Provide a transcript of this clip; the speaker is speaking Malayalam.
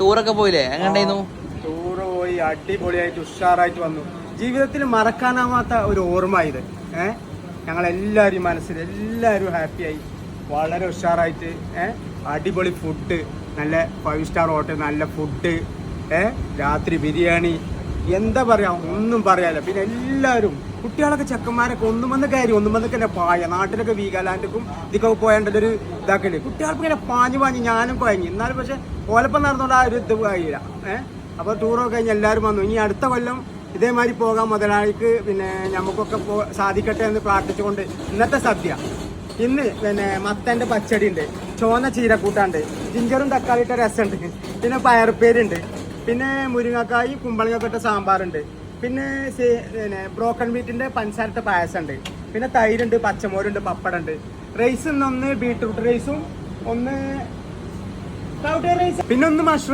ടൂറൊക്കെ പോയില്ലേ? എങ്ങനെയായിരുന്നു? ടൂറ് പോയി അടിപൊളിയായിട്ട് ഉഷാറായിട്ട് വന്നു. ജീവിതത്തിൽ മറക്കാനാവാത്ത ഒരു ഓർമ്മ ഇത്. ഞങ്ങളെല്ലാവരും മനസ്സിൽ എല്ലാവരും ഹാപ്പിയായി, വളരെ ഉഷാറായിട്ട്. അടിപൊളി ഫുഡ്, നല്ല 5 സ്റ്റാർ ഹോട്ടൽ, നല്ല ഫുഡ്, രാത്രി ബിരിയാണി, എന്താ പറയാ, ഒന്നും പറയാല്ല. പിന്നെ എല്ലാവരും കുട്ടികളൊക്കെ ചെക്കന്മാരൊക്കെ ഒന്നും വന്ന് കയറി, ഒന്നും വന്നൊക്കെ എന്നെ പായ. നാട്ടിലൊക്കെ വീഗാലാൻഡും ഇതൊക്കെ പോയാണ്ടൊരു ഇതാക്കല്. കുട്ടികൾക്ക് ഇങ്ങനെ പാഞ്ഞ് ഞാനും കുഴങ്ങി. എന്നാലും പക്ഷെ ഓലപ്പം നടന്നുകൊണ്ട് ആ ഒരു ഇത് കഴിയില്ല. അപ്പോൾ ടൂറൊക്കെ കഴിഞ്ഞ് എല്ലാവരും വന്നു. ഇനി അടുത്ത കൊല്ലം ഇതേമാതിരി പോകാൻ മുതലാളിക്ക് പിന്നെ നമുക്കൊക്കെ സാധിക്കട്ടെ എന്ന് പ്രാർത്ഥിച്ചുകൊണ്ട് ഇന്നത്തെ സദ്യ. ഇന്ന് പിന്നെ മത്തൻ്റെ പച്ചടി ഉണ്ട്, ചോന്ന ചീരക്കൂട്ടുണ്ട്, ജിഞ്ചറും തക്കാളിയിട്ട രസമുണ്ട്, പിന്നെ പയറുപ്പേരുണ്ട്, പിന്നെ മുരിങ്ങക്കായും കുമ്പളങ്ങൊക്കെ ഇട്ട സാമ്പാറുണ്ട്, പിന്നെ ബ്രോക്കൺ മീറ്റിൻ്റെ പഞ്ചസാരത്തെ പായസമുണ്ട്, പിന്നെ തൈരുണ്ട്, പച്ചമോരുണ്ട്, പപ്പടമുണ്ട്. റൈസ് ഒന്ന് ബീട്രൂട്ട് റൈസും ഒന്ന് പിന്നെ ഒന്ന് മഷ്റൂം